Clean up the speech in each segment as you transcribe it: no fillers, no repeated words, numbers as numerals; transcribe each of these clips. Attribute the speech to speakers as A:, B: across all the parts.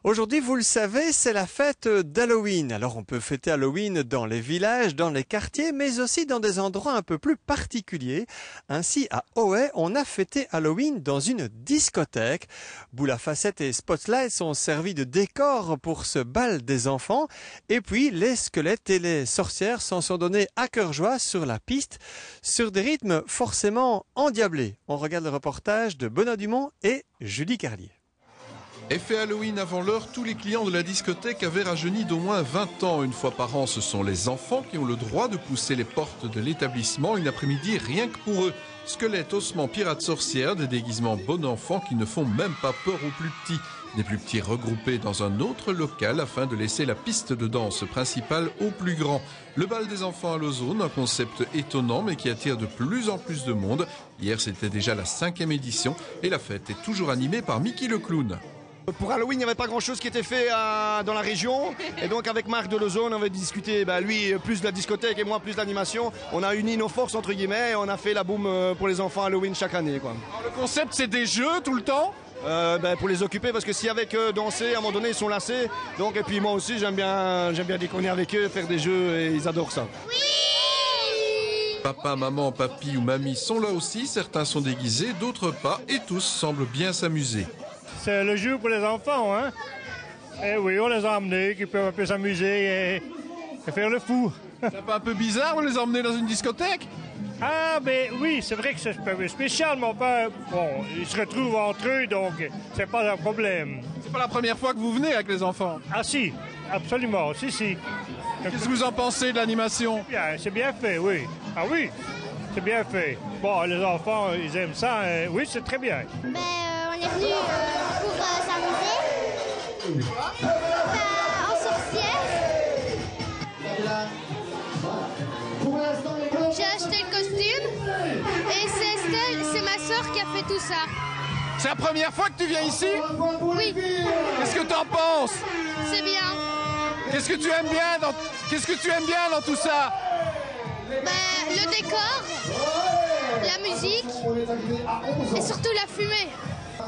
A: Aujourd'hui, vous le savez, c'est la fête d'Halloween. Alors on peut fêter Halloween dans les villages, dans les quartiers, mais aussi dans des endroits un peu plus particuliers. Ainsi, à Ohaye, on a fêté Halloween dans une discothèque. Boule à facettes et spotlights sont servis de décor pour ce bal des enfants. Et puis, les squelettes et les sorcières s'en sont donnés à cœur joie sur la piste, sur des rythmes forcément endiablés. On regarde le reportage de Benoît Dumont et Julie Carlier.
B: Effet Halloween avant l'heure, tous les clients de la discothèque avaient rajeuni d'au moins 20 ans. Une fois par an, ce sont les enfants qui ont le droit de pousser les portes de l'établissement une après-midi rien que pour eux. Squelettes, ossements, pirates, sorcières, des déguisements bon enfant qui ne font même pas peur aux plus petits. Des plus petits regroupés dans un autre local afin de laisser la piste de danse principale aux plus grands. Le bal des enfants à l'ozone, un concept étonnant mais qui attire de plus en plus de monde. Hier, c'était déjà la 5e édition et la fête est toujours animée par Mickey le clown.
C: Pour Halloween, il n'y avait pas grand-chose qui était fait dans la région. Et donc avec Marc de l'Ozone, on avait discuté, lui plus de la discothèque et moi plus de l'animation. On a uni nos forces entre guillemets et on a fait la boum pour les enfants Halloween chaque année, quoi.
D: Alors, le concept, c'est des jeux tout le temps ?
C: Pour les occuper, parce que si avec danser, à un moment donné, ils sont lassés. Donc, et puis moi aussi, j'aime bien déconner avec eux, faire des jeux et ils adorent ça. Oui.
B: Papa, maman, papy ou mamie sont là aussi. Certains sont déguisés, d'autres pas et tous semblent bien s'amuser.
E: C'est le jeu pour les enfants, hein. Et oui, on les a emmenés, qui peuvent un peu s'amuser et faire le fou.
D: C'est pas un peu bizarre de les emmener dans une discothèque ?
E: Ah, ben oui, c'est vrai que c'est spécial, mais bon, ils se retrouvent entre eux, donc c'est pas un problème.
D: C'est pas la première fois que vous venez avec les enfants ?
E: Ah si, absolument, si.
D: Qu'est-ce que vous en pensez de l'animation ?
E: C'est bien fait, oui. Ah oui, c'est bien fait. Bon, les enfants, ils aiment ça, oui, c'est très bien.
F: On est venu pour s'amuser. En sorcière. J'ai acheté le costume et c'est Estelle, c'est ma soeur qui a fait tout ça.
D: C'est la première fois que tu viens ici ?
F: Oui.
D: Qu'est-ce que t'en penses ?
F: C'est bien.
D: Qu'est-ce que tu aimes bien dans tout ça ?
F: Le décor, la musique et surtout la fumée.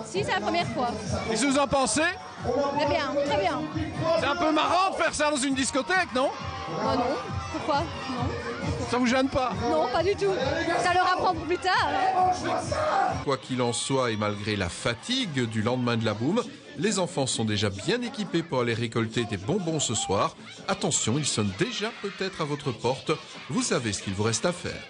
G: Si, c'est la première fois.
D: Qu'est-ce que vous en pensez ?
G: Très bien, très bien.
D: C'est un peu marrant de faire ça dans une discothèque, non ?
G: Oh non, pourquoi ? Non.
D: Ça vous gêne pas ?
G: Non, pas du tout. Ça leur apprend pour plus tard.
B: Quoi qu'il en soit et malgré la fatigue du lendemain de la boum, les enfants sont déjà bien équipés pour aller récolter des bonbons ce soir. Attention, ils sonnent déjà peut-être à votre porte. Vous savez ce qu'il vous reste à faire.